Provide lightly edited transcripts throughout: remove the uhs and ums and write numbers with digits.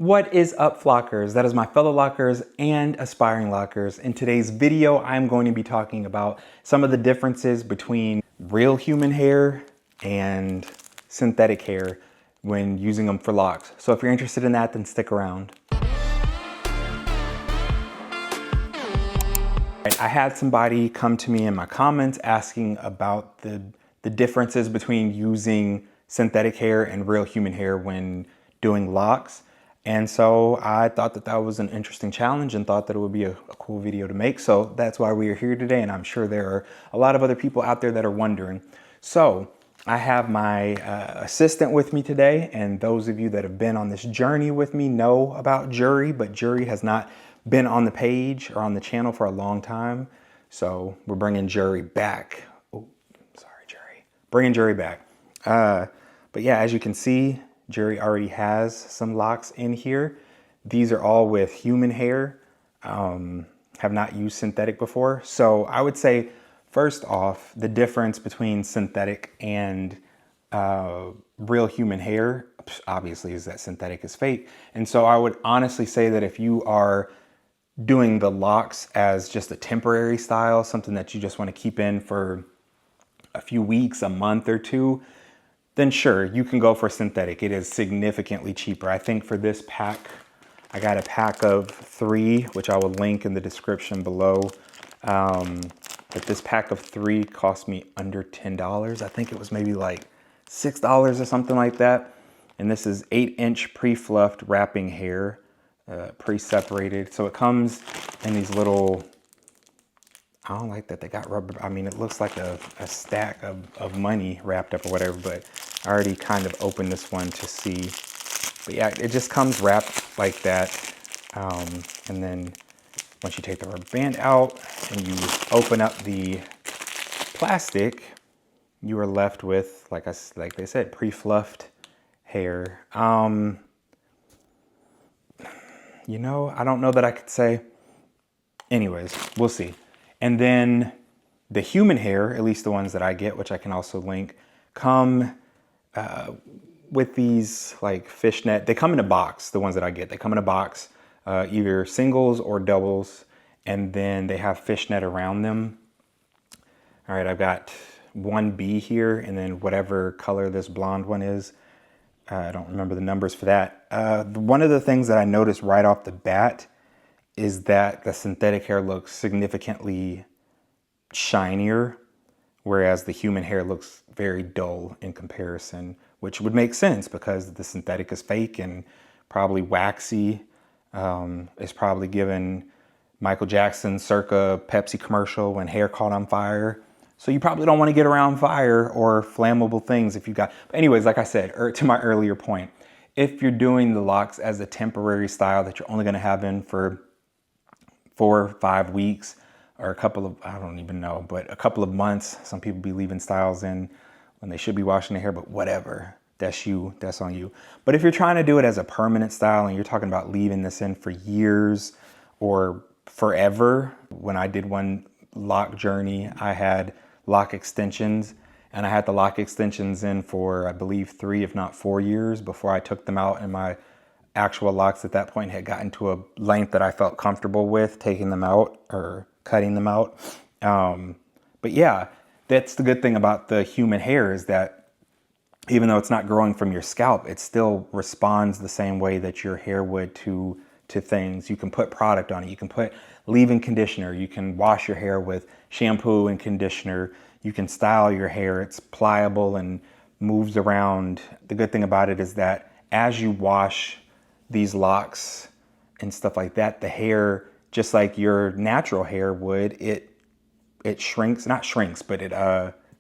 What is up, Flockers? That is my fellow Lockers and aspiring Lockers. In today's video, I'm going to be talking about some of the differences between real human hair and synthetic hair when using them for locks. So if you're interested in that, then stick around. I had somebody come to me in my comments asking about the differences between using synthetic hair and real human hair when doing locks. And so I thought that that was an interesting challenge and thought that it would be a cool video to make. So that's why we are here today. And I'm sure there are a lot of other people out there that are wondering. So I have my assistant with me today. And those of you that have been on this journey with me know about Jury, but Jury has not been on the page or on the channel for a long time. So we're bringing Jury back. Oh, sorry, Jury. Bringing Jury back. But yeah, as you can see, Jury already has some locks in here. These are all with human hair, have not used synthetic before. So I would say, first off, the difference between synthetic and real human hair, obviously, is that synthetic is fake. And so I would honestly say that if you are doing the locks as just a temporary style, something that you just want to keep in for a few weeks, a month or two, then sure, you can go for synthetic. It is significantly cheaper. I think for this pack, I got a pack of 3, which I will link in the description below. But this pack of 3 cost me under $10. I think it was maybe like $6 or something like that. And this is 8-inch pre-fluffed wrapping hair, pre-separated. So it comes in these little, I don't like that they got rubber. I mean, it looks like a stack of money wrapped up or whatever, but I already kind of opened this one to see. But yeah, it just comes wrapped like that. And then once you take the rubber band out and you open up the plastic, you are left with, like they said, pre-fluffed hair. You know, I don't know that I could say. Anyways, we'll see. And then the human hair, at least the ones that I get, which I can also link, come with these like fishnet. They come in a box, the ones that I get. They come in a box, either singles or doubles, and then they have fishnet around them. All right, I've got 1B here, and then whatever color this blonde one is. I don't remember the numbers for that. One of the things that I noticed right off the bat is that the synthetic hair looks significantly shinier, whereas the human hair looks very dull in comparison, which would make sense because the synthetic is fake and probably waxy. It's probably given Michael Jackson circa Pepsi commercial when hair caught on fire. So you probably don't want to get around fire or flammable things if you got, but anyways, like I said, to my earlier point, if you're doing the locks as a temporary style that you're only going to have in for 4 or 5 weeks or a couple of, I don't even know, but a couple of months. Some people be leaving styles in when they should be washing their hair, but whatever, that's you, that's on you. But if you're trying to do it as a permanent style and you're talking about leaving this in for years or forever, when I did one lock journey, I had lock extensions and I had the lock extensions in for, I believe, 3, if not 4 years before I took them out, and my actual locks at that point had gotten to a length that I felt comfortable with taking them out or cutting them out. But yeah, that's the good thing about the human hair, is that even though it's not growing from your scalp, it still responds the same way that your hair would to things. You can put product on it. You can put leave-in conditioner. You can wash your hair with shampoo and conditioner. You can style your hair. It's pliable and moves around. The good thing about it is that as you wash these locks and stuff like that, the hair, just like your natural hair would, it shrinks, not shrinks, but it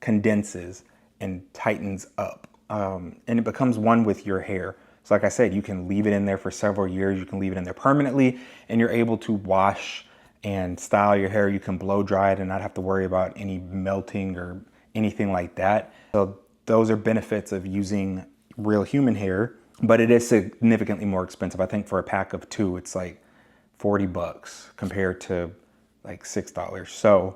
condenses and tightens up, and it becomes one with your hair. So like I said, you can leave it in there for several years. You can leave it in there permanently, and you're able to wash and style your hair. You can blow dry it and not have to worry about any melting or anything like that. So those are benefits of using real human hair. But it is significantly more expensive. I think for a pack of 2, it's like 40 bucks compared to like $6. So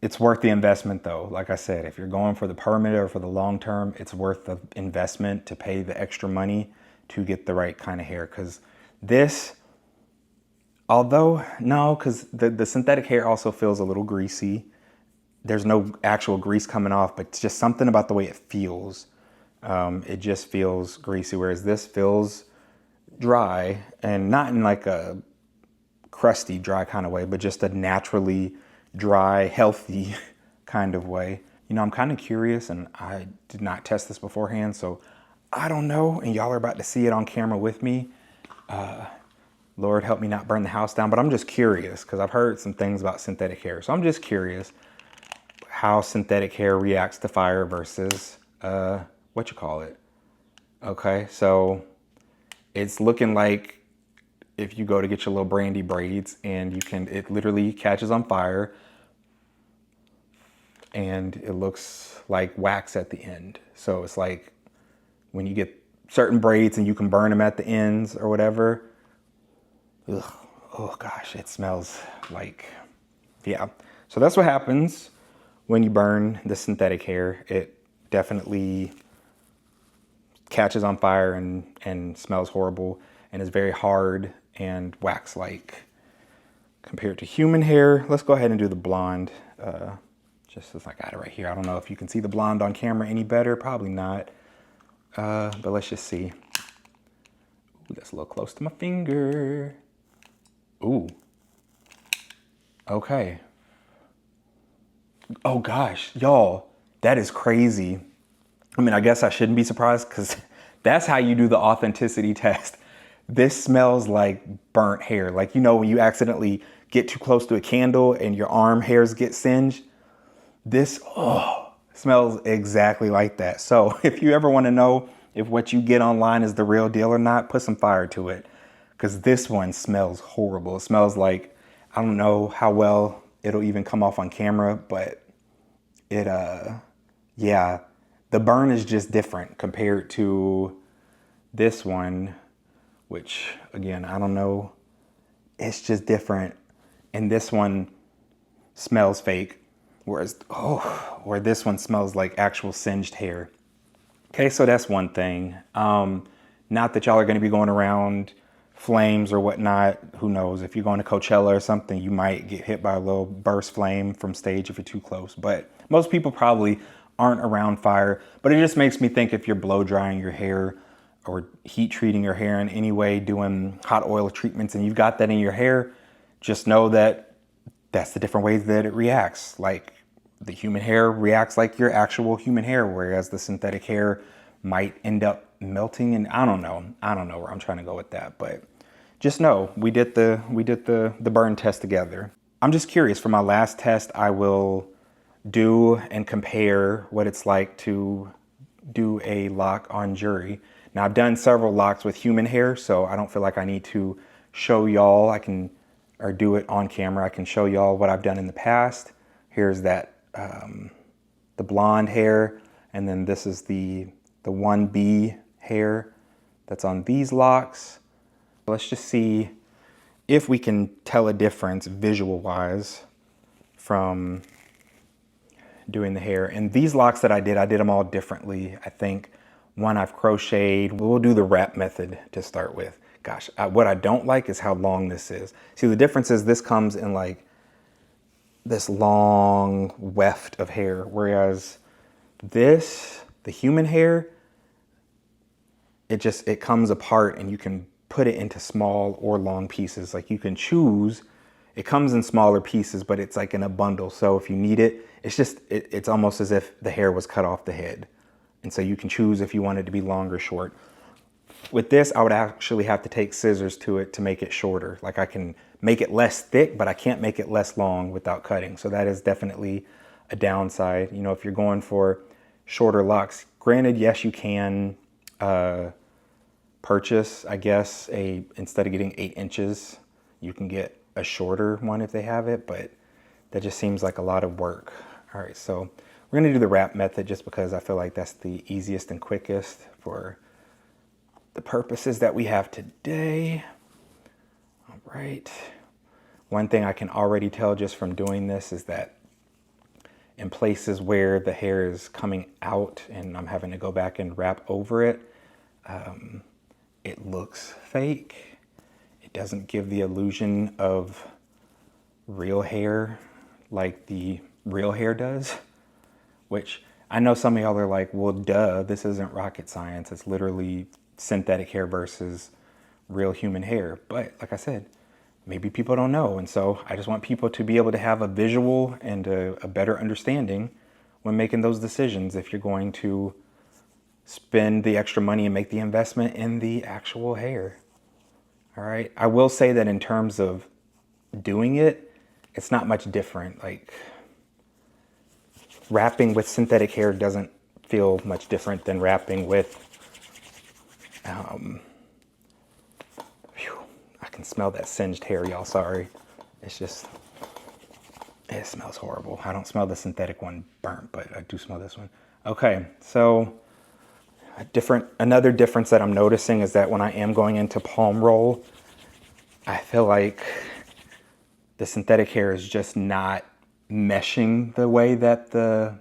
it's worth the investment though. Like I said, if you're going for the permanent or for the long term, it's worth the investment to pay the extra money to get the right kind of hair. Because this, although, no, because the synthetic hair also feels a little greasy. There's no actual grease coming off, but it's just something about the way it feels. It just feels greasy, whereas this feels dry, and not in like a crusty, dry kind of way, but just a naturally dry, healthy kind of way. You know, I'm kind of curious, and I did not test this beforehand, so I don't know, and y'all are about to see it on camera with me. Lord help me not burn the house down, but I'm just curious because I've heard some things about synthetic hair. So I'm just curious how synthetic hair reacts to fire versus Okay, so it's looking like if you go to get your little brandy braids and it literally catches on fire and it looks like wax at the end. So it's like when you get certain braids and you can burn them at the ends or whatever. Ugh, oh gosh, it smells like, yeah. So that's what happens when you burn the synthetic hair. It definitely catches on fire and smells horrible and is very hard and wax-like compared to human hair. Let's go ahead and do the blonde. Just as I got it right here. I don't know if you can see the blonde on camera any better. Probably not. But let's just see. Ooh, that's a little close to my finger. Ooh. Okay. Oh gosh, y'all, that is crazy. I mean, I guess I shouldn't be surprised because that's how you do the authenticity test. This smells like burnt hair. Like, you know, when you accidentally get too close to a candle and your arm hairs get singed. This, smells exactly like that. So if you ever want to know if what you get online is the real deal or not, put some fire to it. Because this one smells horrible. It smells like, I don't know how well it'll even come off on camera, but it, yeah, the burn is just different compared to this one, which again, I don't know. It's just different. And this one smells fake, whereas, where this one smells like actual singed hair. Okay, so that's one thing. Not that y'all are gonna be going around flames or whatnot. Who knows? If you're going to Coachella or something, you might get hit by a little burst flame from stage if you're too close. But most people probably aren't around fire. But it just makes me think if you're blow drying your hair or heat treating your hair in any way, doing hot oil treatments, and you've got that in your hair, just know that that's the different ways that it reacts. Like the human hair reacts like your actual human hair, whereas the synthetic hair might end up melting. And I don't know where I'm trying to go with that, but just know we did the burn test together. I'm just curious. For my last test, I will do and compare what it's like to do a lock on jury. Now I've done several locks with human hair, so I don't feel like I need to show y'all. Or do it on camera. I can show y'all what I've done in the past. Here's that, the blonde hair, and then this is the 1B hair that's on these locks. Let's just see if we can tell a difference visual wise from doing the hair. And these locks that I did them all differently. I think one I've crocheted. We'll do the wrap method to start with. Gosh, what I don't like is how long this is. See, the difference is this comes in like this long weft of hair, whereas this, the human hair, it comes apart and you can put it into small or long pieces. Like you can choose. It comes in smaller pieces, but it's like in a bundle. So if you need it, it's almost as if the hair was cut off the head. And so you can choose if you want it to be long or short. With this, I would actually have to take scissors to it to make it shorter. Like I can make it less thick, but I can't make it less long without cutting. So that is definitely a downside. You know, if you're going for shorter locks, granted, yes, you can purchase, I guess, instead of getting 8 inches, you can get a shorter one if they have it, but that just seems like a lot of work. All right, so we're gonna do the wrap method just because I feel like that's the easiest and quickest for the purposes that we have today. All right. One thing I can already tell just from doing this is that in places where the hair is coming out and I'm having to go back and wrap over it, it looks fake. It doesn't give the illusion of real hair like the real hair does, which I know some of y'all are like, well, duh, this isn't rocket science. It's literally synthetic hair versus real human hair. But like I said, maybe people don't know. And so I just want people to be able to have a visual and a better understanding when making those decisions if you're going to spend the extra money and make the investment in the actual hair. All right. I will say that in terms of doing it, it's not much different. Like wrapping with synthetic hair doesn't feel much different than wrapping with, I can smell that singed hair, y'all, sorry. It's just, it smells horrible. I don't smell the synthetic one burnt, but I do smell this one. Okay, so another difference that I'm noticing is that when I am going into palm roll, I feel like the synthetic hair is just not meshing the way that the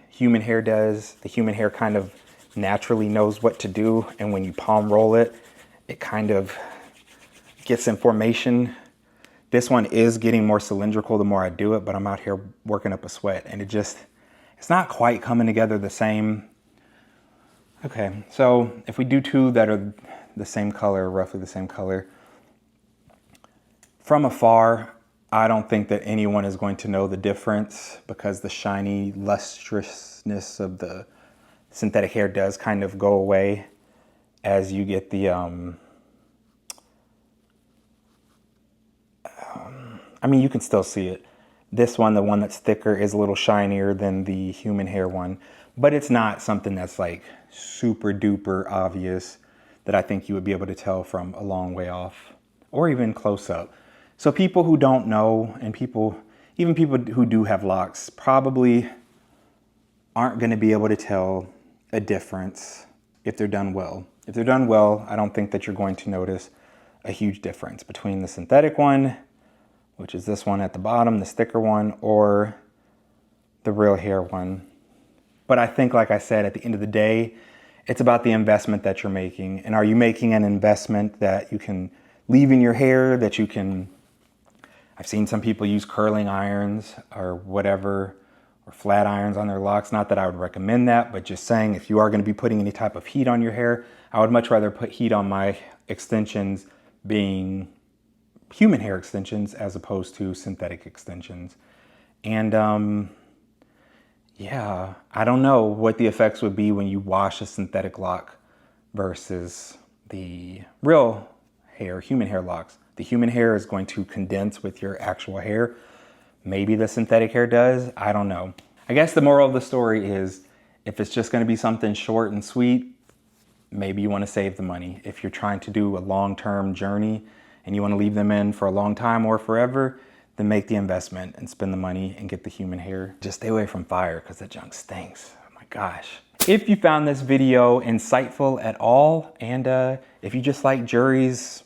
human hair does. The human hair kind of naturally knows what to do, and when you palm roll it, it kind of gets in formation. This one is getting more cylindrical the more I do it, but I'm out here working up a sweat, and it's not quite coming together the same. Okay, so if we do two that are the same color, roughly the same color, from afar, I don't think that anyone is going to know the difference because the shiny lustrousness of the synthetic hair does kind of go away as you get the, I mean, you can still see it. This one, the one that's thicker, is a little shinier than the human hair one, but it's not something that's like super duper obvious that I think you would be able to tell from a long way off or even close up. So people who don't know, and even people who do have locks, probably aren't going to be able to tell a difference if they're done well. If they're done well, I don't think that you're going to notice a huge difference between the synthetic one, which is this one at the bottom, the thicker one, or the real hair one. But I think, like I said, at the end of the day, it's about the investment that you're making. And are you making an investment that you can leave in your hair, that you can, I've seen some people use curling irons or whatever, or flat irons on their locks. Not that I would recommend that, but just saying, if you are going to be putting any type of heat on your hair, I would much rather put heat on my extensions being human hair extensions as opposed to synthetic extensions. And yeah, I don't know what the effects would be when you wash a synthetic lock versus the real hair, human hair locks. The human hair is going to condense with your actual hair. Maybe the synthetic hair does, I don't know. I guess the moral of the story is, if it's just gonna be something short and sweet, maybe you wanna save the money. If you're trying to do a long-term journey and you wanna leave them in for a long time or forever, then make the investment and spend the money and get the human hair. Just stay away from fire because that junk stinks. Oh my gosh. If you found this video insightful at all, and if you just like Jury's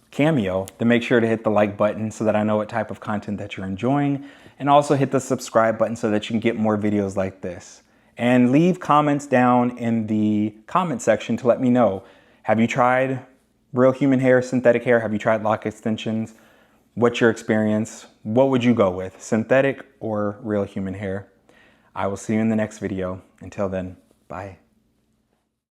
cameo, then make sure to hit the like button so that I know what type of content that you're enjoying, and also hit the subscribe button so that you can get more videos like this. And leave comments down in the comment section to let me know. Have you tried real human hair, synthetic hair? Have you tried lock extensions? What's your experience? What would you go with, synthetic or real human hair? I will see you in the next video. Until then, bye.